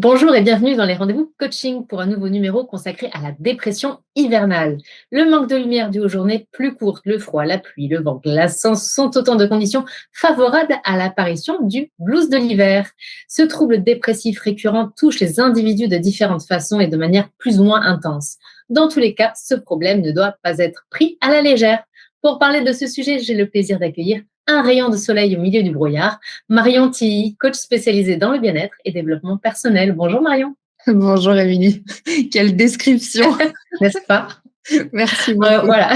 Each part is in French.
Bonjour et bienvenue dans les rendez-vous coaching pour un nouveau numéro consacré à la dépression hivernale. Le manque de lumière dû aux journées plus courtes, le froid, la pluie, le vent glaçant sont autant de conditions favorables à l'apparition du blues de l'hiver. Ce trouble dépressif récurrent touche les individus de différentes façons et de manière plus ou moins intense. Dans tous les cas, ce problème ne doit pas être pris à la légère. Pour parler de ce sujet, j'ai le plaisir d'accueillir un rayon de soleil au milieu du brouillard, Marion Tilly, coach spécialisée dans le bien-être et développement personnel. Bonjour Marion. Bonjour Émilie, quelle description. N'est-ce pas? Merci beaucoup. Voilà.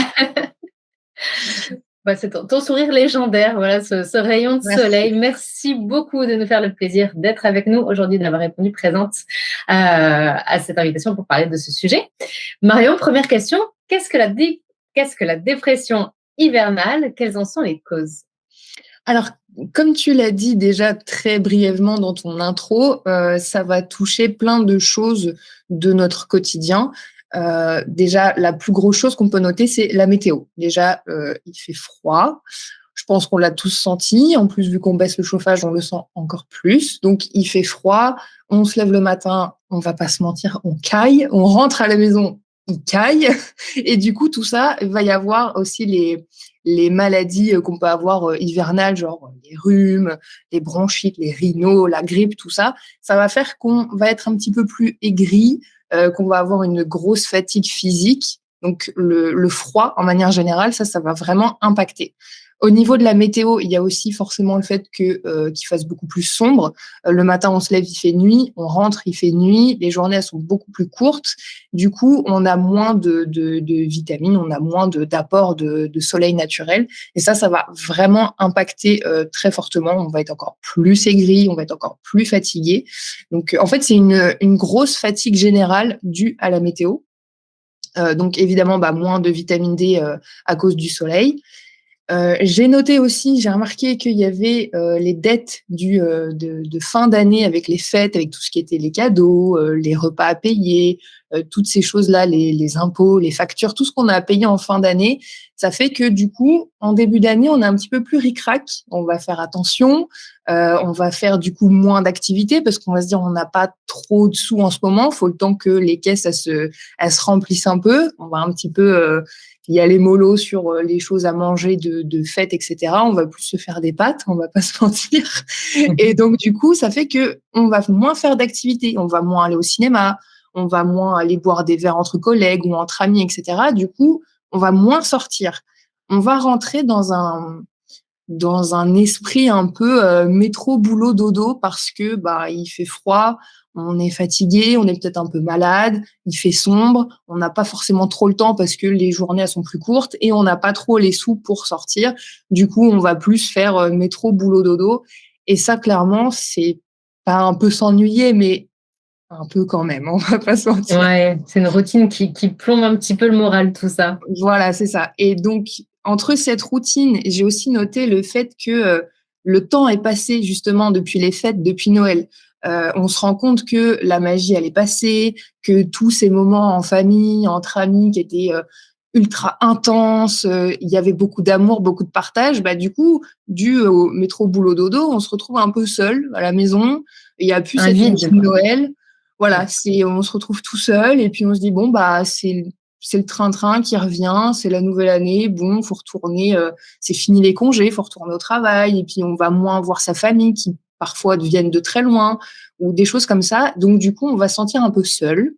Bah, c'est ton sourire légendaire, voilà, ce rayon de Merci. soleil. Merci beaucoup de nous faire le plaisir d'être avec nous aujourd'hui, d'avoir répondu présente à cette invitation pour parler de ce sujet. Marion, première question, qu'est-ce que la dépression hivernale? Quelles en sont les causes? Alors, comme tu l'as dit déjà très brièvement dans ton intro, ça va toucher plein de choses de notre quotidien. Déjà, la plus grosse chose qu'on peut noter, c'est la météo. Déjà, il fait froid. Je pense qu'on l'a tous senti. En plus, vu qu'on baisse le chauffage, on le sent encore plus. Donc, il fait froid. On se lève le matin, on va pas se mentir, on caille. On rentre à la maison, il caille. Et du coup, tout ça, il va y avoir aussi les maladies qu'on peut avoir hivernales, genre les rhumes, les bronchites, les rhinos, la grippe, tout ça. Ça va faire qu'on va être un petit peu plus aigri, qu'on va avoir une grosse fatigue physique. Donc, le froid, en manière générale, ça va vraiment impacter. Au niveau de la météo, il y a aussi forcément le fait qu'il fasse beaucoup plus sombre. Le matin, on se lève, il fait nuit. On rentre, il fait nuit. Les journées, elles sont beaucoup plus courtes. Du coup, on a moins de vitamines, on a moins d'apport de soleil naturel. Et ça va vraiment impacter très fortement. On va être encore plus aigri, on va être encore plus fatigué. Donc, en fait, c'est une grosse fatigue générale due à la météo. Donc, évidemment, moins de vitamine D à cause du soleil. J'ai noté aussi, j'ai remarqué qu'il y avait les dettes de fin d'année avec les fêtes, avec tout ce qui était les cadeaux, les repas à payer, toutes ces choses-là, les impôts, les factures, tout ce qu'on a à payer en fin d'année. Ça fait que du coup, en début d'année, on est un petit peu plus ric-rac. On va faire attention, on va faire du coup moins d'activités parce qu'on va se dire on n'a pas trop de sous en ce moment. Il faut le temps que les caisses elles se remplissent un peu. On va un petit peu il y a les mollo sur les choses à manger de fête, etc. On va plus se faire des pâtes, on va pas se mentir. Et donc, du coup, ça fait que on va moins faire d'activités. On va moins aller au cinéma, on va moins aller boire des verres entre collègues ou entre amis, etc. Du coup, on va moins sortir. On va rentrer dans un esprit un peu métro boulot dodo parce que il fait froid, on est fatigué, on est peut-être un peu malade, il fait sombre, on n'a pas forcément trop le temps parce que les journées elles sont plus courtes et on n'a pas trop les sous pour sortir. Du coup, on va plus faire métro boulot dodo et ça clairement, c'est pas un peu s'ennuyer mais un peu quand même, on va pas se mentir. Ouais, c'est une routine qui plombe un petit peu le moral, tout ça. Voilà, c'est ça. Et donc, entre cette routine, j'ai aussi noté le fait que le temps est passé justement depuis les fêtes, depuis Noël. On se rend compte que la magie, elle est passée, que tous ces moments en famille, entre amis, qui étaient ultra intenses, il y avait beaucoup d'amour, beaucoup de partage. Du coup, dû au métro boulot dodo, on se retrouve un peu seul à la maison. Il n'y a plus Un cette vide, magie de quoi. Noël. Voilà, Ouais. on se retrouve tout seul et puis on se dit bon c'est le train-train qui revient, c'est la nouvelle année, bon, faut retourner, c'est fini les congés, faut retourner au travail, et puis on va moins voir sa famille qui parfois viennent de très loin, ou des choses comme ça. Donc du coup, on va se sentir un peu seul.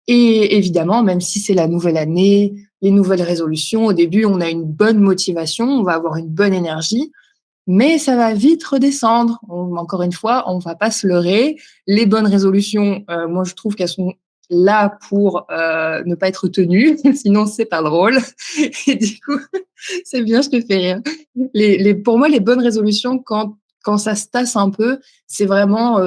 Et évidemment, même si c'est la nouvelle année, les nouvelles résolutions, au début, on a une bonne motivation, on va avoir une bonne énergie, mais ça va vite redescendre. Encore une fois, on va pas se leurrer. Les bonnes résolutions, moi, je trouve qu'elles sont là pour ne pas être tenues, sinon c'est pas drôle. Et du coup, c'est bien, je te fais rire. Pour moi, les bonnes résolutions, quand ça se tasse un peu, c'est vraiment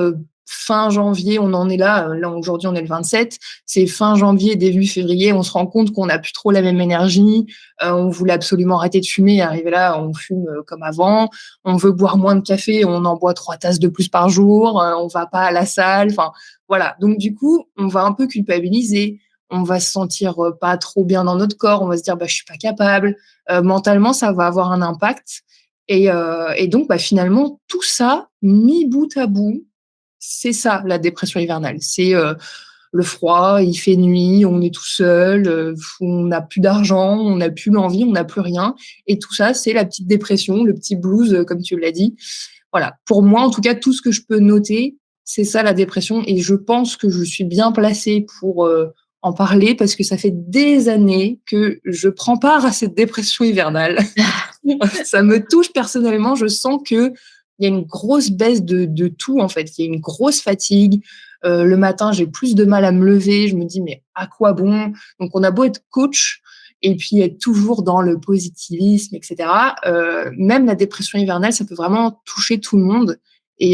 fin janvier, on en est là. Là, aujourd'hui, on est le 27. C'est fin janvier, début février, on se rend compte qu'on n'a plus trop la même énergie. On voulait absolument arrêter de fumer. Arrivé là, on fume comme avant. On veut boire moins de café, on en boit 3 tasses de plus par jour. On va pas à la salle. Enfin, voilà. Donc, du coup, on va un peu culpabiliser. On va se sentir pas trop bien dans notre corps. On va se dire, je suis pas capable. Mentalement, ça va avoir un impact. Et donc, finalement, tout ça, mis bout à bout, C'est ça, la dépression hivernale. C'est le froid, il fait nuit, on est tout seul, on n'a plus d'argent, on n'a plus l'envie, on n'a plus rien. Et tout ça, c'est la petite dépression, le petit blues, comme tu l'as dit. Voilà. Pour moi, en tout cas, tout ce que je peux noter, c'est ça la dépression. Et je pense que je suis bien placée pour en parler parce que ça fait des années que je prends part à cette dépression hivernale. Ça me touche personnellement. Je sens que il y a une grosse baisse de tout, en fait. Il y a une grosse fatigue. Le matin, j'ai plus de mal à me lever. Je me dis, mais à quoi bon? Donc, on a beau être coach et puis être toujours dans le positivisme, etc. Même la dépression hivernale, ça peut vraiment toucher tout le monde. Et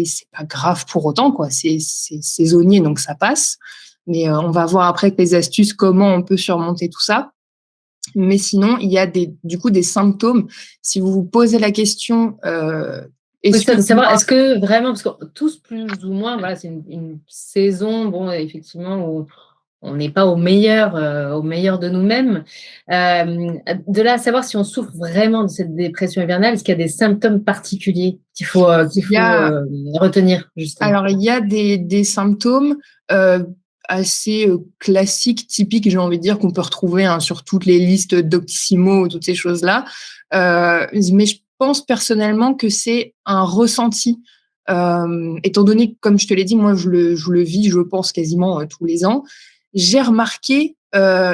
c'est pas grave pour autant, quoi. C'est saisonnier, donc ça passe. Mais on va voir après avec les astuces comment on peut surmonter tout ça. Mais sinon, il y a du coup des symptômes. Si vous vous posez la question, Oui, c'est ça, de savoir, excuse-moi, est-ce que vraiment, parce que tous plus ou moins, voilà, c'est une saison, bon, effectivement, où on n'est pas au meilleur de nous-mêmes. De là à savoir si on souffre vraiment de cette dépression hivernale, est-ce qu'il y a des symptômes particuliers qu'il il y faut a, retenir, justement? alors il y a des symptômes assez classiques, typiques, j'ai envie de dire, qu'on peut retrouver hein, sur toutes les listes Doctissimo, toutes ces choses-là. Mais je pense personnellement que c'est un ressenti. Étant donné que, comme je te l'ai dit, moi je le vis, je pense quasiment tous les ans. J'ai remarqué,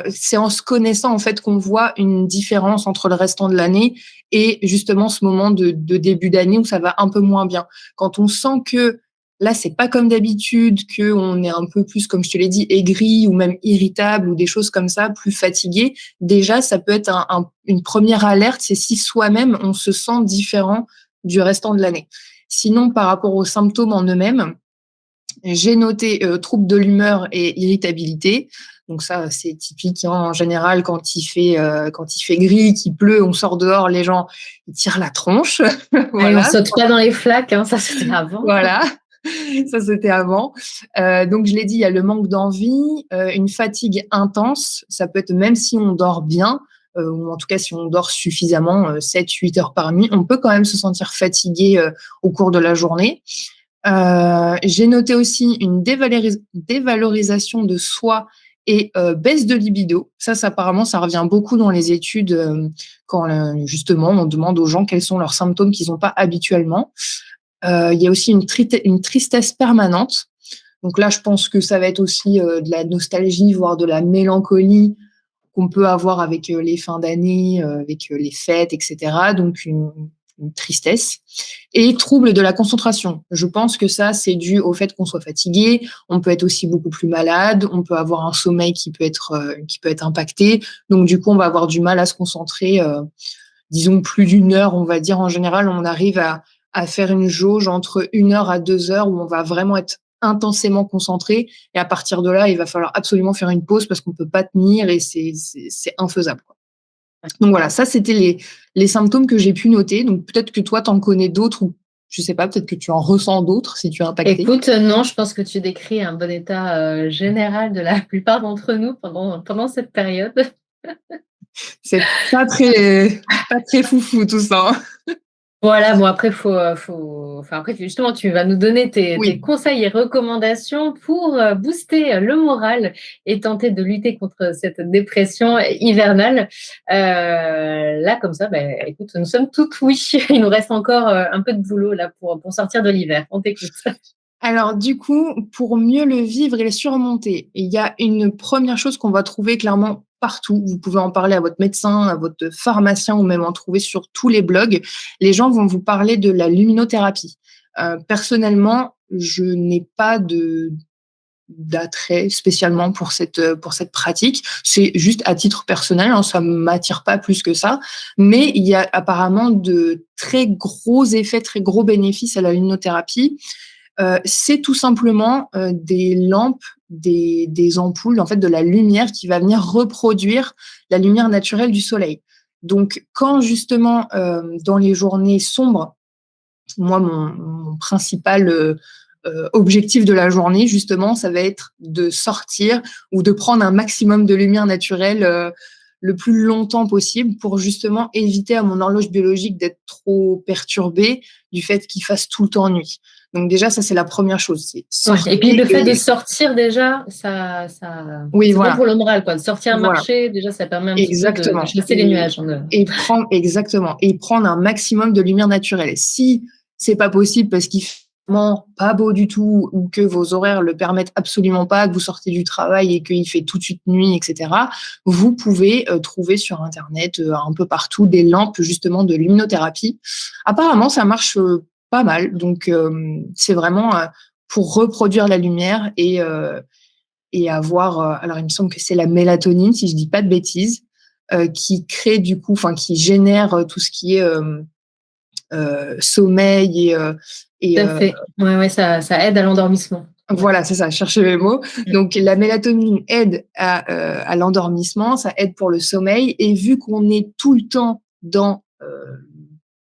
c'est en se connaissant en fait qu'on voit une différence entre le restant de l'année et justement ce moment de début d'année où ça va un peu moins bien. Quand on sent que là c'est pas comme d'habitude, que on est un peu plus, comme je te l'ai dit, aigri ou même irritable ou des choses comme ça, plus fatigué, déjà ça peut être une première alerte, c'est si soi-même on se sent différent du restant de l'année. Sinon, par rapport aux symptômes en eux-mêmes, j'ai noté troubles de l'humeur et irritabilité. Donc ça, c'est typique hein, en général quand il fait gris, qu'il pleut, on sort dehors, les gens ils tirent la tronche. Allez, on Voilà, saute pas dans les flaques, hein, ça c'était avant. voilà. Ça c'était avant. Donc je l'ai dit, il y a le manque d'envie, une fatigue intense. Ça peut être même si on dort bien, ou en tout cas si on dort suffisamment, 7-8 heures par nuit, on peut quand même se sentir fatigué au cours de la journée. J'ai noté aussi une dévalorisation de soi et baisse de libido. Ça apparemment, ça revient beaucoup dans les études quand justement on demande aux gens quels sont leurs symptômes qu'ils n'ont pas habituellement. Il y a aussi une tristesse permanente. Donc là, je pense que ça va être aussi de la nostalgie, voire de la mélancolie qu'on peut avoir avec les fins d'année, avec les fêtes, etc. Donc une tristesse et trouble de la concentration. Je pense que ça, c'est dû au fait qu'on soit fatigué. On peut être aussi beaucoup plus malade. On peut avoir un sommeil qui peut être impacté. Donc du coup, on va avoir du mal à se concentrer. Disons plus d'une heure, on va dire en général, on arrive à faire une jauge entre 1 heure à 2 heures où on va vraiment être intensément concentré. Et à partir de là, il va falloir absolument faire une pause parce qu'on peut pas tenir et c'est infaisable, quoi. Donc voilà, ça c'était les symptômes que j'ai pu noter. Donc peut-être que toi, tu en connais d'autres ou je sais pas, peut-être que tu en ressens d'autres si tu es impacté. Écoute, non, je pense que tu décris un bon état général de la plupart d'entre nous pendant cette période. C'est pas très foufou tout ça, hein. Voilà, bon après enfin après justement tu vas nous donner tes Oui. conseils et recommandations pour booster le moral et tenter de lutter contre cette dépression hivernale. Là comme ça, ben écoute, nous sommes toutes oui. Il nous reste encore un peu de boulot là pour sortir de l'hiver. On t'écoute. Alors du coup, pour mieux le vivre et le surmonter, il y a une première chose qu'on va trouver clairement partout. Vous pouvez en parler à votre médecin, à votre pharmacien ou même en trouver sur tous les blogs. Les gens vont vous parler de la luminothérapie. Personnellement, je n'ai pas d'attrait spécialement pour cette pratique. C'est juste à titre personnel, hein, ça m'attire pas plus que ça. Mais il y a apparemment de très gros effets, très gros bénéfices à la luminothérapie. C'est tout simplement des lampes, des ampoules, en fait, de la lumière qui va venir reproduire la lumière naturelle du soleil. Donc, quand justement, dans les journées sombres, moi, mon principal objectif de la journée, justement, ça va être de sortir ou de prendre un maximum de lumière naturelle le plus longtemps possible pour justement éviter à mon horloge biologique d'être trop perturbée du fait qu'il fasse tout le temps nuit. Donc déjà, ça, c'est la première chose. C'est Ouais. Et puis sortir le fait de et sortir déjà, oui, c'est bon voilà, pour le moral, quoi. De sortir voilà, marcher, déjà, ça permet un petit peu de exactement chasser les nuages en eux. et prendre exactement et prendre un maximum de lumière naturelle. Si c'est pas possible parce qu'il fait vraiment pas beau du tout ou que vos horaires le permettent absolument pas, que vous sortez du travail et qu'il fait tout de suite nuit, et cetera, vous pouvez, trouver sur internet, un peu partout des lampes justement de luminothérapie. Apparemment, ça marche, pas mal donc c'est vraiment, pour reproduire la lumière et avoir, alors il me semble que c'est la mélatonine si je dis pas de bêtises, qui crée du coup, enfin qui génère tout ce qui est sommeil Tout et à fait. Ouais, ouais, ça aide à l'endormissement. Ouais. voilà, c'est ça, je cherchais mes mots. Mm. Donc la mélatonine aide à l'endormissement, ça aide pour le sommeil et vu qu'on est tout le temps dans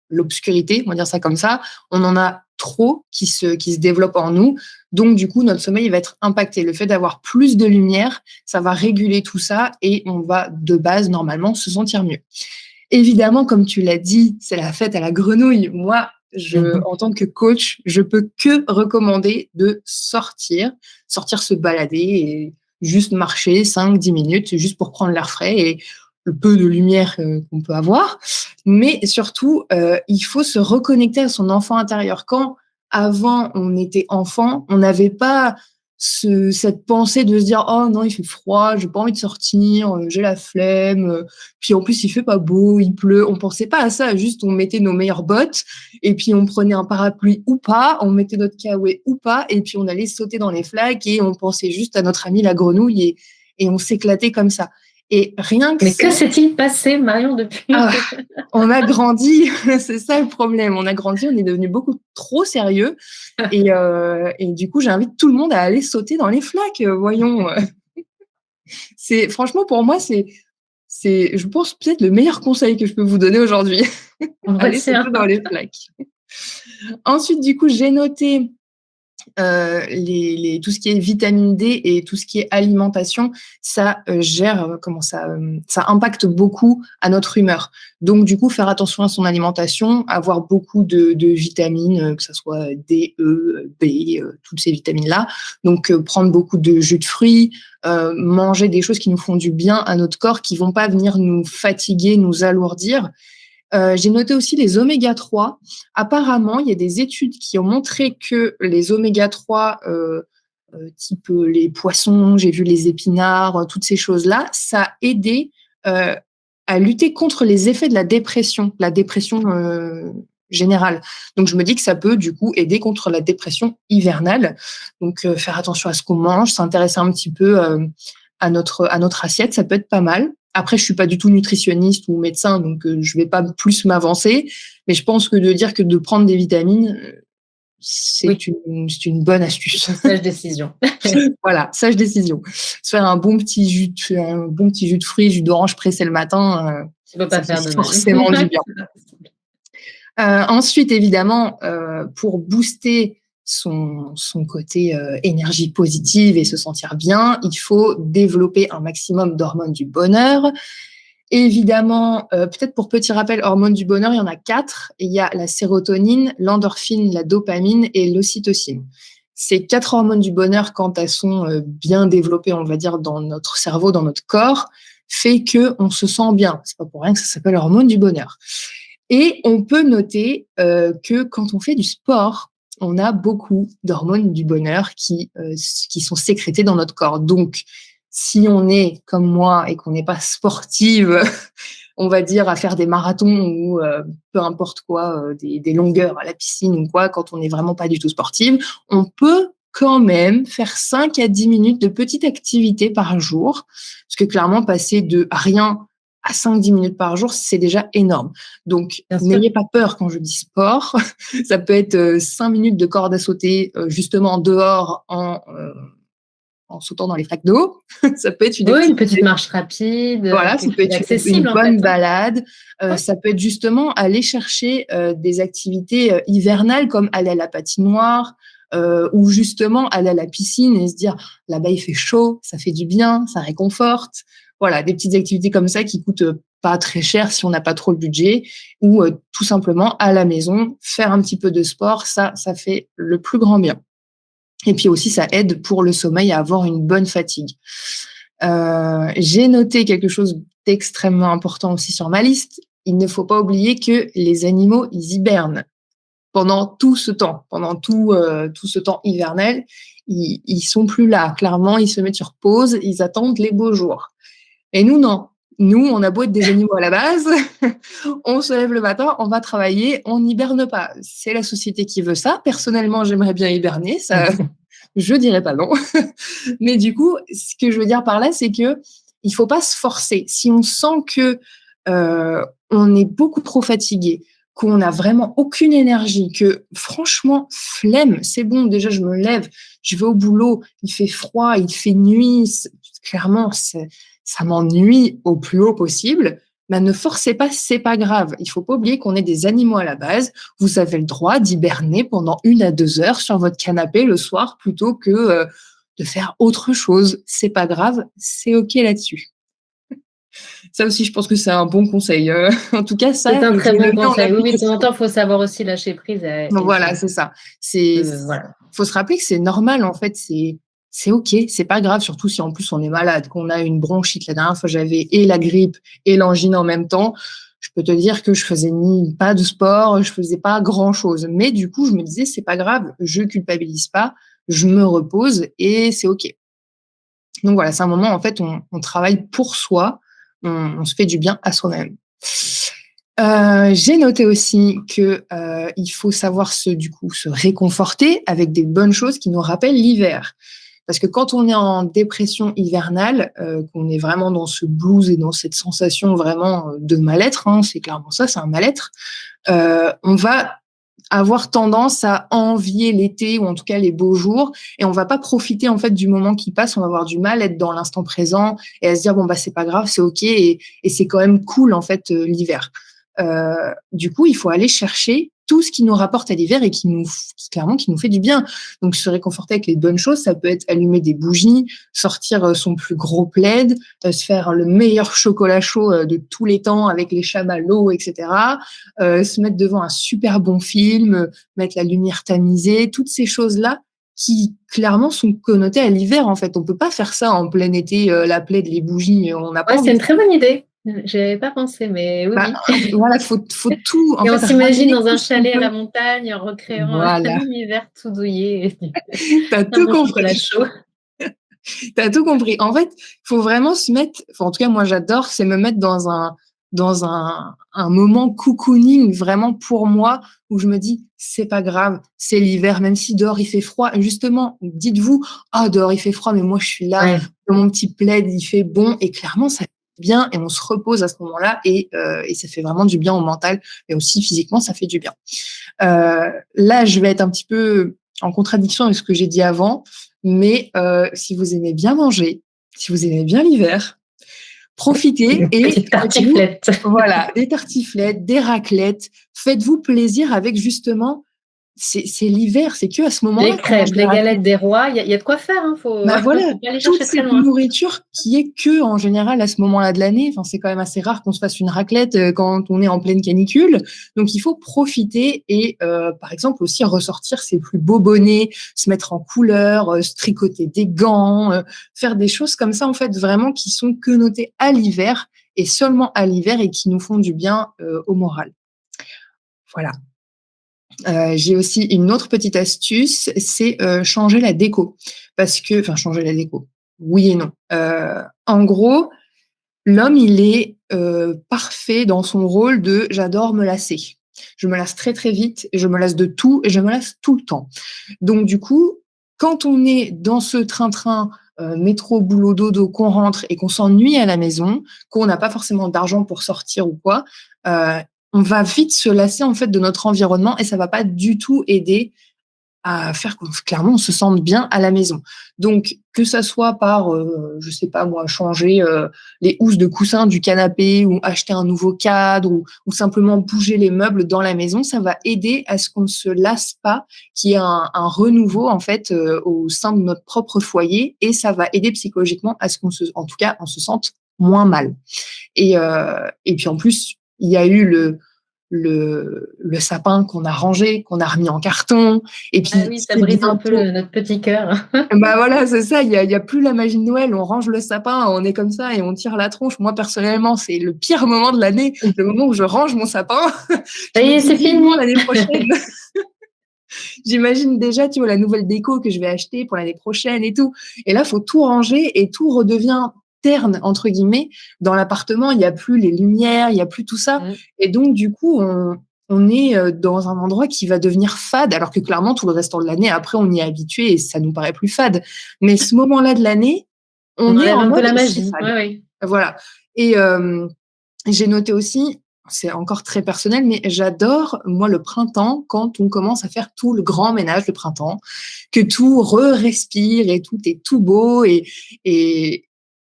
l'obscurité, on va dire ça comme ça, on en a trop qui se développent en nous. Donc, du coup, notre sommeil va être impacté. Le fait d'avoir plus de lumière, ça va réguler tout ça et on va de base, normalement, se sentir mieux. Évidemment, comme tu l'as dit, c'est la fête à la grenouille. Moi, Mhm. en tant que coach, je peux que recommander de sortir se balader et juste marcher 5-10 minutes, juste pour prendre l'air frais et le peu de lumière qu'on peut avoir. Mais surtout, il faut se reconnecter à son enfant intérieur. Quand avant on était enfant, on n'avait pas cette pensée de se dire oh non il fait froid, j'ai pas envie de sortir, j'ai la flemme, puis en plus il fait pas beau, il pleut. On pensait pas à ça, juste on mettait nos meilleures bottes et puis on prenait un parapluie ou pas, on mettait notre kawaii ou pas et puis on allait sauter dans les flaques et on pensait juste à notre amie la grenouille et on s'éclatait comme ça. Et rien que Mais ça, que s'est-il passé, Marion, depuis? ah, on a grandi, c'est ça le problème. On a grandi, on est devenu beaucoup trop sérieux et du coup, j'invite tout le monde à aller sauter dans les flaques, voyons. C'est franchement pour moi, c'est je pense peut-être le meilleur conseil que je peux vous donner aujourd'hui. On le Aller sauter retient. dans les flaques. Ensuite, du coup, j'ai noté tout ce qui est vitamine D et tout ce qui est alimentation, ça gère, comment ça, ça impacte beaucoup à notre humeur. Donc, du coup, faire attention à son alimentation, avoir beaucoup de vitamines, que ce soit D, E, B, toutes ces vitamines-là. Donc, prendre beaucoup de jus de fruits, manger des choses qui nous font du bien à notre corps, qui vont pas venir nous fatiguer, nous alourdir. J'ai noté aussi les oméga 3. Apparemment, il y a des études qui ont montré que les oméga 3, type les poissons, j'ai vu les épinards, toutes ces choses-là, ça a aidé à lutter contre les effets de la dépression générale. Donc, je me dis que ça peut du coup aider contre la dépression hivernale. Donc, faire attention à ce qu'on mange, s'intéresser un petit peu à notre assiette, ça peut être pas mal. Après, je suis pas du tout nutritionniste ou médecin, donc je vais pas plus m'avancer. Mais je pense que de dire que de prendre des vitamines, Oui, c'est une bonne astuce. c'est une sage décision. Voilà, sage décision. Se faire un bon petit jus de fruits, jus d'orange pressé le matin, Ça ne peut ça pas fait faire de mal. forcément du bien. Ensuite, évidemment, pour booster son côté énergie positive et se sentir bien, il faut développer un maximum d'hormones du bonheur. Évidemment, peut-être pour petit rappel, hormones du bonheur, il y en a 4. Il y a la sérotonine, l'endorphine, la dopamine et l'ocytocine. Ces 4 hormones du bonheur, quand elles sont bien développées, on va dire, dans notre cerveau, dans notre corps, fait qu'on se sent bien. C'est pas pour rien que ça s'appelle hormone du bonheur. Et on peut noter que quand on fait du sport, on a beaucoup d'hormones du bonheur qui sont sécrétées dans notre corps. Donc, si on est comme moi et qu'on n'est pas sportive, on va dire à faire des marathons ou peu importe quoi, des longueurs à la piscine ou quoi, quand on n'est vraiment pas du tout sportive, on peut quand même faire 5 à 10 minutes de petite activité par jour. Parce que clairement, passer de rien à 5-10 minutes par jour, c'est déjà énorme. Donc, Bien sûr. n'ayez pas peur quand je dis sport. Ça peut être 5 minutes de corde à sauter, justement dehors en sautant dans les flaques d'eau. Ça peut être une Oui, une petite activité. marche rapide, Voilà, ça quelque peut chose être une d'accessible en fait, bonne hein. balade. Ouais. Ça peut être justement aller chercher des activités hivernales comme aller à la patinoire ou justement aller à la piscine et se dire là-bas il fait chaud, ça fait du bien, ça réconforte. Voilà, des petites activités comme ça qui coûtent pas très cher si on n'a pas trop le budget, ou tout simplement à la maison, faire un petit peu de sport, ça fait le plus grand bien. Et puis aussi, ça aide pour le sommeil à avoir une bonne fatigue. J'ai noté quelque chose d'extrêmement important aussi sur ma liste. Il ne faut pas oublier que les animaux, ils hibernent pendant tout ce temps, tout ce temps hivernal. Ils sont plus là. Clairement, ils se mettent sur pause, ils attendent les beaux jours. Et nous, non. Nous, on a beau être des animaux à la base, on se lève le matin, on va travailler, on n'hiberne pas. C'est la société qui veut ça. Personnellement, j'aimerais bien hiberner, ça, je dirais pas non. Mais du coup, ce que je veux dire par là, c'est que il faut pas se forcer. Si on sent que on est beaucoup trop fatigué, qu'on n'a vraiment aucune énergie, que franchement, flemme, c'est bon, déjà je me lève, je vais au boulot, il fait froid, il fait nuit, clairement, ça m'ennuie au plus haut possible. Ben, ne forcez pas, c'est pas grave. Il faut pas oublier qu'on est des animaux à la base. Vous avez le droit d'hiberner pendant 1 à 2 heures sur votre canapé le soir plutôt que de faire autre chose. C'est pas grave, c'est OK là-dessus. Ça aussi, je pense que c'est un bon conseil. En tout cas, C'est ça, un je très le bon mets en conseil. Oui, oui, de temps en application. temps, il faut savoir aussi lâcher prise Donc et voilà, c'est ça. voilà. Faut se rappeler que c'est normal, en fait, c'est OK, c'est pas grave, surtout si en plus on est malade, qu'on a une bronchite. La dernière fois, j'avais et la grippe et l'angine en même temps. Je peux te dire que je faisais pas de sport, je faisais pas grand-chose. Mais du coup, je me disais: «C'est pas grave, je culpabilise pas, je me repose et c'est OK». Donc voilà, c'est un moment, en fait, on travaille pour soi, on se fait du bien à soi-même. J'ai noté aussi que, il faut savoir se réconforter avec des bonnes choses qui nous rappellent l'hiver. Parce que quand on est en dépression hivernale, qu'on est vraiment dans ce blues et dans cette sensation vraiment, de mal-être, hein, c'est clairement ça, c'est un mal-être, on va avoir tendance à envier l'été ou en tout cas les beaux jours et on va pas profiter en fait du moment qui passe, on va avoir du mal à être dans l'instant présent et à se dire: «Bon, bah, c'est pas grave, c'est OK et c'est quand même cool en fait, l'hiver». Du coup, il faut aller chercher tout ce qui nous rapporte à l'hiver et clairement qui nous fait du bien. Donc se réconforter avec les bonnes choses, ça peut être allumer des bougies, sortir, son plus gros plaid, se faire le meilleur chocolat chaud, de tous les temps avec les chamallows et cetera, se mettre devant un super bon film, mettre la lumière tamisée, toutes ces choses-là qui clairement sont connotées à l'hiver, en fait. On peut pas faire ça en plein été, la plaid, les bougies, on n'a pas Ouais, c'est envie. une très bonne idée. J'y avais pas pensé, mais oui, Bah, oui. voilà, faut tout en Et on fait s'imagine ramener dans tout un ce qu'on chalet à peut. la montagne en recréant un Voilà, univers tout douillet et tu un tout bon chocolat compris. chaud. Tu tout compris. En fait, faut vraiment se mettre, enfin, en tout cas, moi, j'adore, c'est me mettre dans un moment cocooning vraiment pour moi où je me dis, c'est pas grave, c'est l'hiver, même si dehors il fait froid. Et justement, dites-vous, ah, dehors il fait froid, mais moi, je suis là, Ouais. dans mon petit plaid, il fait bon. Et clairement, ça fait bien et on se repose à ce moment-là et ça fait vraiment du bien au mental et aussi physiquement, ça fait du bien. Là, je vais être un petit peu en contradiction avec ce que j'ai dit avant, mais si vous aimez bien manger, si vous aimez bien l'hiver, profitez Une et petite faites-vous, tartiflette. voilà, des tartiflettes, des raclettes. Faites-vous plaisir avec justement, c'est l'hiver, c'est qu'à ce moment-là Les qu'on mange crêpes, des les raclettes. galettes des rois, il y a de quoi faire, hein, Bah voilà, faut pas aller toute chercher très cette loin. nourriture qui est que en général à ce moment-là de l'année. Enfin, c'est quand même assez rare qu'on se fasse une raclette quand on est en pleine canicule. Donc il faut profiter et par exemple aussi ressortir ses plus beaux bonnets, se mettre en couleur, se tricoter des gants, faire des choses comme ça en fait vraiment qui sont connotées à l'hiver et seulement à l'hiver et qui nous font du bien au moral. Voilà. J'ai aussi une autre petite astuce, c'est, changer la déco. Parce que enfin changer la déco, oui et non. En gros, l'homme, il est, parfait dans son rôle de: «J'adore me lasser». Je me lasse très, très vite et je me lasse de tout et je me lasse tout le temps. Donc du coup, quand on est dans ce train-train, métro, boulot, dodo, qu'on rentre et qu'on s'ennuie à la maison, qu'on n'a pas forcément d'argent pour sortir ou quoi, heu, on va vite se lasser en fait de notre environnement et ça va pas du tout aider à faire qu'on clairement on se sente bien à la maison. Donc que ça soit par, je sais pas moi, changer, les housses de coussin du canapé ou acheter un nouveau cadre ou simplement bouger les meubles dans la maison, ça va aider à ce qu'on ne se lasse pas, qu'il y ait un renouveau en fait, au sein de notre propre foyer et ça va aider psychologiquement à ce qu'on se en tout cas, on se sente moins mal. Et puis en plus, il y a eu le sapin qu'on a rangé, qu'on a remis en carton. Et Ah puis oui, ça c'est brise un peu bientôt. notre petit cœur. Bah voilà, c'est ça. Il y a plus la magie de Noël. On range le sapin, on est comme ça et on tire la tronche. Moi personnellement, c'est le pire moment de l'année, le moment où je range mon sapin. Ça Je y me est, dis c'est vivement fini. l'année prochaine. J'imagine déjà, tu vois, la nouvelle déco que je vais acheter pour l'année prochaine et tout. Et là, faut tout ranger et tout redevient terne, entre guillemets. Dans l'appartement, il y a plus les lumières, il y a plus tout ça. Mmh. Et donc, du coup, on est dans un endroit qui va devenir fade, alors que clairement, tout le restant de l'année, après, on y est habitué et ça nous paraît plus fade. Mais ce moment-là de l'année, On on est enlève en un peu mode la c'est magie. Ouais, fade. ouais. Voilà. Et j'ai noté aussi, c'est encore très personnel, mais j'adore, moi, le printemps, quand on commence à faire tout le grand ménage le printemps, que tout re-respire et tout est tout beau. Et,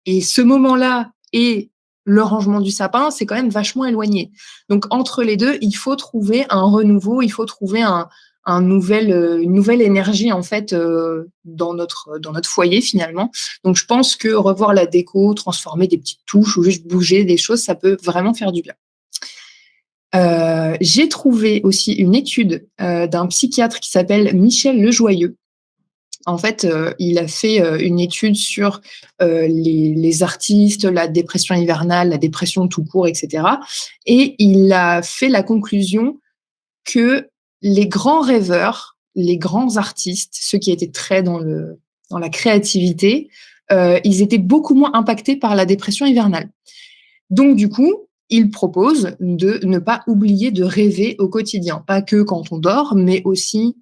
et ce moment-là et le rangement du sapin, c'est quand même vachement éloigné. Donc, entre les deux, il faut trouver un renouveau, il faut trouver une nouvelle énergie, en fait, dans notre foyer, finalement. Donc, je pense que revoir la déco, transformer des petites touches ou juste bouger des choses, ça peut vraiment faire du bien. J'ai trouvé aussi une étude d'un psychiatre qui s'appelle Michel Lejoyeux. En fait, il a fait une étude sur les artistes, la dépression hivernale, la dépression tout court, etc. Et il a fait la conclusion que les grands rêveurs, les grands artistes, ceux qui étaient très dans la créativité, ils étaient beaucoup moins impactés par la dépression hivernale. Donc, du coup, il propose de ne pas oublier de rêver au quotidien. Pas que quand on dort, mais aussi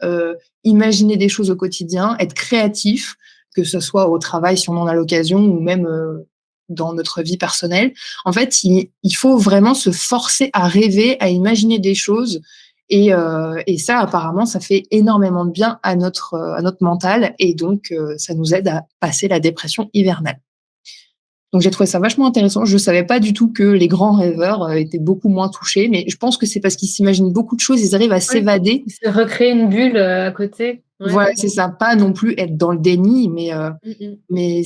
imaginer des choses au quotidien, être créatif, que ce soit au travail si on en a l'occasion ou même dans notre vie personnelle. En fait, il faut vraiment se forcer à rêver, à imaginer des choses. Et ça, apparemment, ça fait énormément de bien à notre mental. Et donc, ça nous aide à passer la dépression hivernale. Donc j'ai trouvé ça vachement intéressant. Je savais pas du tout que les grands rêveurs étaient beaucoup moins touchés, mais je pense que c'est parce qu'ils s'imaginent beaucoup de choses, ils arrivent à Ouais. s'évader. Se recréer une bulle, à côté. Ouais. Voilà, c'est ça, pas non plus être dans le déni, mais Mmh mh.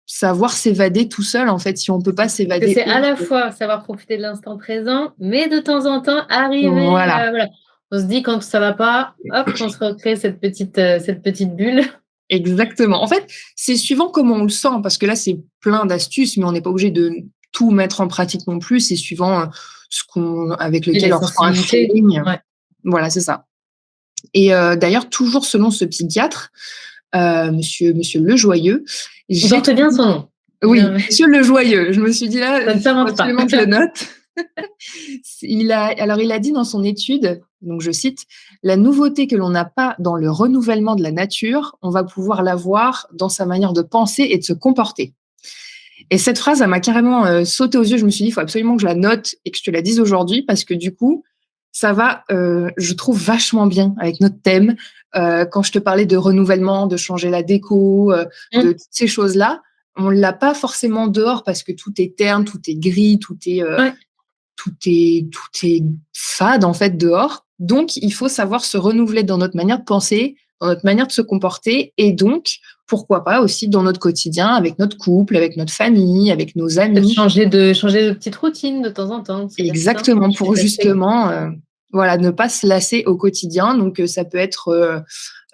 savoir s'évader tout seul, en fait, si on peut pas Parce que s'évader c'est à autre. la fois savoir profiter de l'instant présent, mais de temps en temps arriver Voilà, à voilà. On se dit quand ça va pas, hop, on se recrée cette petite bulle. exactement. En fait, c'est suivant comment on le sent, parce que là, c'est plein d'astuces, mais on n'est pas obligé de tout mettre en pratique non plus. C'est suivant avec Et les lequel on ressent un sensibilités. feeling. Ouais. Voilà, c'est ça. Et d'ailleurs, toujours selon ce psychiatre, monsieur Lejoyeux, On j'ai porte bien trouvé. son nom. Oui, Bien, ouais. monsieur Lejoyeux. Je me suis dit là, Ça ne il faut s'invente pas. absolument que je le note. Il a dit dans son étude, donc je cite: «La nouveauté que l'on n'a pas dans le renouvellement de la nature, on va pouvoir l'avoir dans sa manière de penser et de se comporter». Et cette phrase, elle m'a carrément sauté aux yeux. Je me suis dit: «Il faut absolument que je la note et que je te la dise aujourd'hui», parce que du coup, ça va, je trouve vachement bien avec notre thème. Quand je te parlais de renouvellement, de changer la déco, de Mmh. toutes ces choses-là, on l'a pas forcément dehors parce que tout est terne, tout est gris, Ouais. tout est fade en fait dehors. Donc il faut savoir se renouveler dans notre manière de penser, dans notre manière de se comporter et donc pourquoi pas aussi dans notre quotidien avec notre couple, avec notre famille, avec nos Peut-être amis. changer de petite routine de temps en temps, c'est bien ça. Exactement, Je suis pour assez justement, voilà, ne pas se lasser au quotidien. Donc, ça peut être,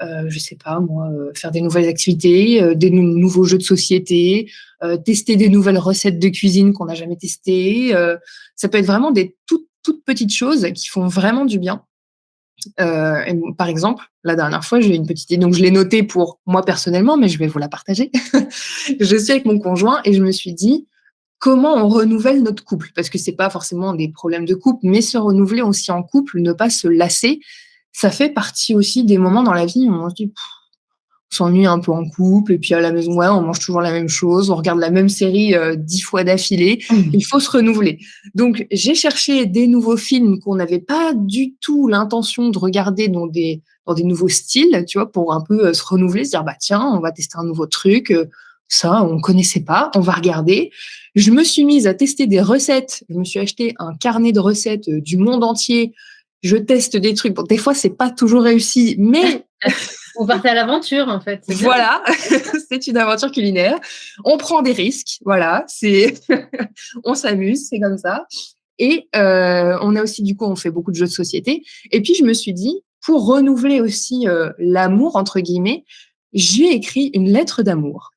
je sais pas moi, faire des nouvelles activités, des nouveaux jeux de société, tester des nouvelles recettes de cuisine qu'on n'a jamais testées. Ça peut être vraiment des toutes petites choses qui font vraiment du bien. Par exemple, la dernière fois, j'ai eu une petite idée, donc je l'ai notée pour moi personnellement, mais je vais vous la partager. Je suis avec mon conjoint et je me suis dit: «Comment on renouvelle notre couple?» Parce que c'est pas forcément des problèmes de couple, mais se renouveler aussi en couple, ne pas se lasser, ça fait partie aussi des moments dans la vie où on se dit: on s'ennuie un peu en couple et puis à la maison, ouais, on mange toujours la même chose, on regarde la même série 10 fois d'affilée. Mmh. Il faut se renouveler. Donc j'ai cherché des nouveaux films qu'on n'avait pas du tout l'intention de regarder dans des nouveaux styles, tu vois, pour un peu se renouveler, se dire bah tiens, on va tester un nouveau truc. Ça, on connaissait pas, on va regarder. Je me suis mise à tester des recettes. Je me suis acheté un carnet de recettes du monde entier. Je teste des trucs. Bon, des fois, c'est pas toujours réussi, mais Vous partez à l'aventure, en fait, c'est bien. Voilà, c'est une aventure culinaire. On prend des risques, voilà, on s'amuse, c'est comme ça. Et on a aussi, du coup, on fait beaucoup de jeux de société. Et puis, je me suis dit, pour renouveler aussi l'amour, entre guillemets, j'ai écrit une lettre d'amour.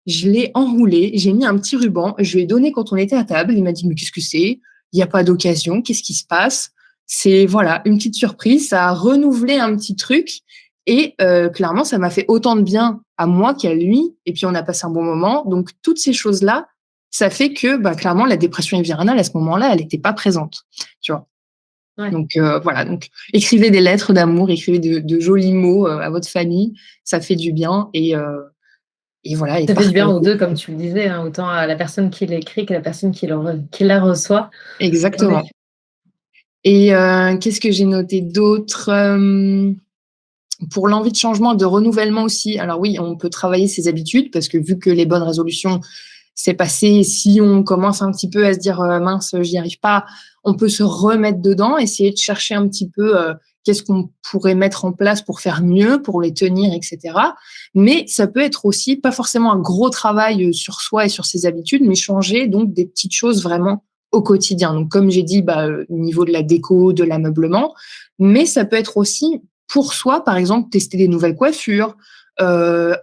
Je l'ai enroulée, j'ai mis un petit ruban, je lui ai donné quand on était à table. Il m'a dit, mais qu'est-ce que c'est? Il n'y a pas d'occasion, qu'est-ce qui se passe? C'est, voilà, une petite surprise, ça a renouvelé un petit truc. Et clairement, ça m'a fait autant de bien à moi qu'à lui. Et puis, on a passé un bon moment. Donc, toutes ces choses-là, ça fait que, bah, clairement, la dépression hivernale, à ce moment-là, elle n'était pas présente, tu vois. Ouais. Donc, voilà. Donc, écrivez des lettres d'amour, écrivez de jolis mots à votre famille. Ça fait du bien. Et voilà. Et Ça fait du bien partagez. aux 2 comme tu le disais, hein, autant à la personne qui l'écrit que la personne qui la reçoit. En Exactement. effet. Et qu'est-ce que j'ai noté d'autre? Pour l'envie de changement, de renouvellement aussi. Alors oui, on peut travailler ses habitudes parce que vu que les bonnes résolutions, c'est passé, si on commence un petit peu à se dire mince, j'y arrive pas, on peut se remettre dedans, essayer de chercher un petit peu qu'est-ce qu'on pourrait mettre en place pour faire mieux, pour les tenir, etc. Mais ça peut être aussi pas forcément un gros travail sur soi et sur ses habitudes, mais changer donc des petites choses vraiment au quotidien. Donc comme j'ai dit, au niveau de la déco, de l'ameublement, mais ça peut être aussi pour soi, par exemple, tester des nouvelles coiffures,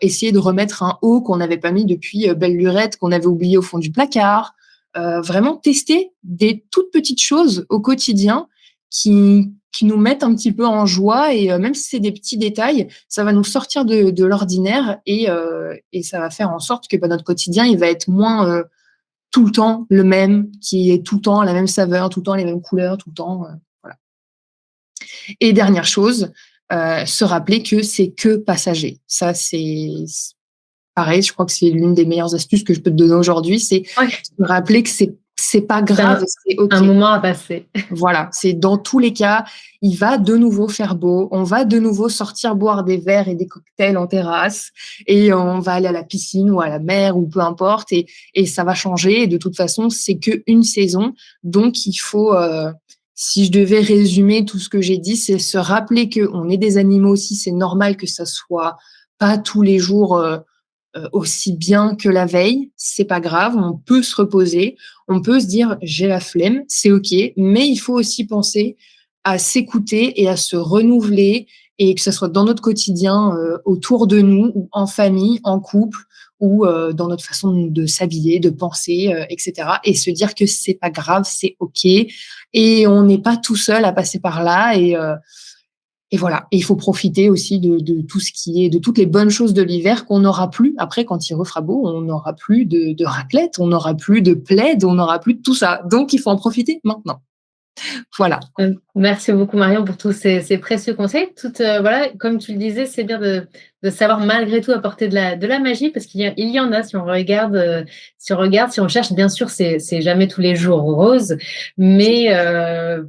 essayer de remettre un haut qu'on n'avait pas mis depuis belle lurette, qu'on avait oublié au fond du placard. Vraiment tester des toutes petites choses au quotidien qui nous mettent un petit peu en joie et même si c'est des petits détails, ça va nous sortir de l'ordinaire et ça va faire en sorte que notre quotidien, il va être moins tout le temps le même, qui est tout le temps la même saveur, tout le temps les mêmes couleurs, tout le temps. Voilà. Et dernière chose, se rappeler que c'est que passager. Ça, c'est pareil, je crois que c'est l'une des meilleures astuces que je peux te donner aujourd'hui, c'est Ouais, se rappeler que c'est pas c'est grave, c'est un OK. moment à passer. Voilà, c'est dans tous les cas, il va de nouveau faire beau, on va de nouveau sortir boire des verres et des cocktails en terrasse et on va aller à la piscine ou à la mer ou peu importe et ça va changer et de toute façon, c'est qu'une saison. Donc il faut, si je devais résumer tout ce que j'ai dit, c'est se rappeler qu'on est des animaux aussi, c'est normal que ça soit pas tous les jours, aussi bien que la veille, c'est pas grave, on peut se reposer, on peut se dire j'ai la flemme, c'est OK, mais il faut aussi penser à s'écouter et à se renouveler et que ça soit dans notre quotidien, autour de nous ou en famille, en couple ou dans notre façon de s'habiller, de penser, et cetera et se dire que c'est pas grave, c'est OK et on n'est pas tout seul à passer par là et voilà. Et il faut profiter aussi de tout ce qui est, de toutes les bonnes choses de l'hiver qu'on n'aura plus. Après, quand il refera beau, on n'aura plus de raclette, on n'aura plus de plaid, on n'aura plus de tout ça. Donc, il faut en profiter maintenant. Voilà. Merci beaucoup Marion pour tous ces précieux conseils. Voilà, comme tu le disais, c'est bien de savoir malgré tout apporter de la magie parce il y en a si on regarde, si on cherche, bien sûr, c'est jamais tous les jours rose, mais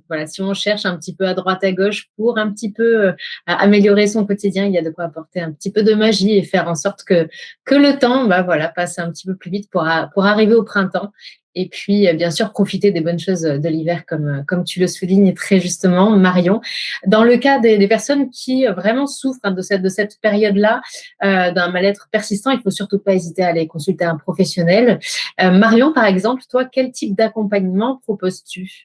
voilà, si on cherche un petit peu à droite à gauche pour un petit peu améliorer son quotidien, il y a de quoi apporter un petit peu de magie et faire en sorte que le temps, voilà, passe un petit peu plus vite pour arriver au printemps. Et puis, bien sûr, profiter des bonnes choses de l'hiver, comme tu le soulignes très justement, Marion. Dans le cas des personnes qui vraiment souffrent de cette période-là, d'un mal-être persistant, il ne faut surtout pas hésiter à aller consulter un professionnel. Marion, par exemple, toi, quel type d'accompagnement proposes-tu?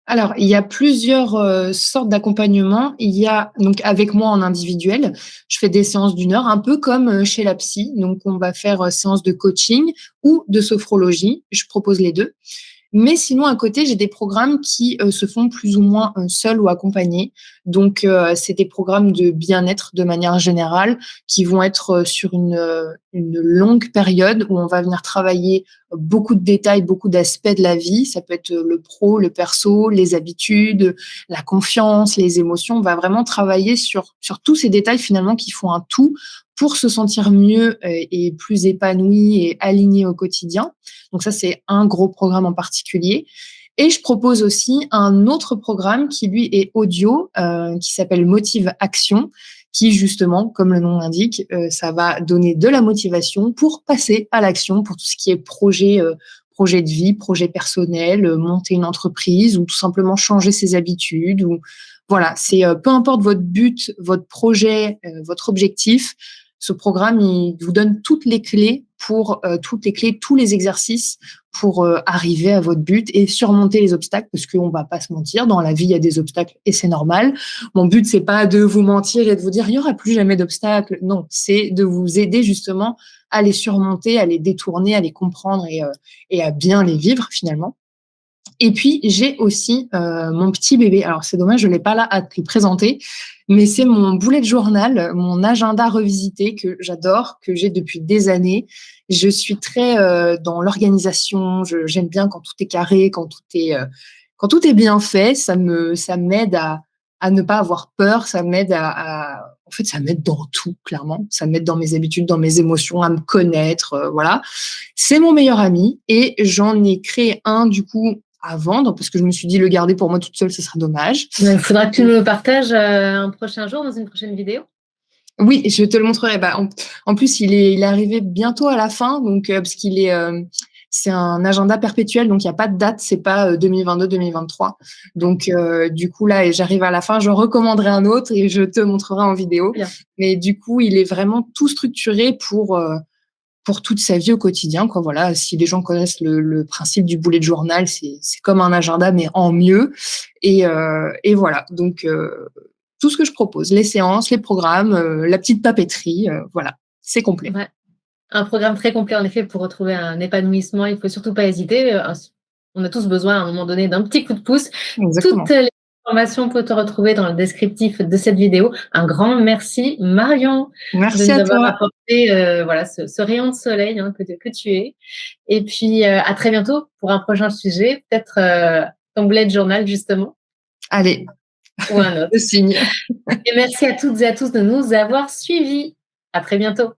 Alors, il y a plusieurs sortes d'accompagnement. Il y a donc avec moi en individuel, je fais des séances d'une heure, un peu comme chez la psy. Donc, on va faire séance de coaching ou de sophrologie. Je propose les deux. Mais sinon, à côté, j'ai des programmes qui se font plus ou moins seuls ou accompagnés. Donc, c'est des programmes de bien-être de manière générale qui vont être sur une longue période où on va venir travailler beaucoup de détails, beaucoup d'aspects de la vie. Ça peut être le pro, le perso, les habitudes, la confiance, les émotions. On va vraiment travailler sur tous ces détails finalement qui font un tout pour se sentir mieux et plus épanoui et aligné au quotidien. Donc ça, c'est un gros programme en particulier. Et je propose aussi un autre programme qui, lui, est audio, qui s'appelle Motive Action, qui, justement, comme le nom l'indique, ça va donner de la motivation pour passer à l'action, pour tout ce qui est projet de vie, projet personnel, monter une entreprise ou tout simplement changer ses habitudes ou voilà, c'est peu importe votre but, votre projet, votre objectif, ce programme, il vous donne toutes les clés tous les exercices pour arriver à votre but et surmonter les obstacles, parce qu'on va pas se mentir, dans la vie, il y a des obstacles et c'est normal. Mon but, c'est pas de vous mentir et de vous dire il y aura plus jamais d'obstacles. Non, c'est de vous aider justement à les surmonter, à les détourner, à les comprendre et à bien les vivre finalement. Et puis, j'ai aussi mon petit bébé. Alors, c'est dommage, je ne l'ai pas là à te le présenter, mais c'est mon bullet journal, mon agenda revisité que j'adore, que j'ai depuis des années. Je suis très dans l'organisation. J'aime bien quand tout est carré, quand tout est bien fait. Ça m'aide à ne pas avoir peur. Ça m'aide en fait, ça m'aide dans tout, clairement. Ça m'aide dans mes habitudes, dans mes émotions, à me connaître. Voilà. C'est mon meilleur ami et j'en ai créé un, du coup, à vendre parce que je me suis dit le garder pour moi toute seule, ce serait dommage. Il faudra que tu nous le partages un prochain jour dans une prochaine vidéo. Oui, je te le montrerai. Bah, en plus, il est arrivé bientôt à la fin, donc parce qu'il est, c'est un agenda perpétuel, donc il n'y a pas de date, c'est pas 2022-2023. Donc du coup là, j'arrive à la fin, je recommanderai un autre et je te montrerai en vidéo. Bien. Mais du coup, il est vraiment tout structuré pour toute sa vie au quotidien, quoi. Voilà, si les gens connaissent le principe du bullet journal, c'est comme un agenda mais en mieux. Et voilà. Donc tout ce que je propose, les séances, les programmes, la petite papeterie, voilà, c'est complet. Ouais. Un programme très complet, en effet, pour retrouver un épanouissement. Il ne faut surtout pas hésiter. On a tous besoin, à un moment donné, d'un petit coup de pouce. Toutes Exactement. les informations peuvent te retrouver dans le descriptif de cette vidéo. Un grand merci, Marion, de Merci nous à avoir toi. apporté voilà, ce rayon de soleil que tu es. Et puis, à très bientôt pour un prochain sujet, peut-être ton bullet journal, justement, Allez, ou un autre. le signe. Et merci à toutes et à tous de nous avoir suivis. À très bientôt.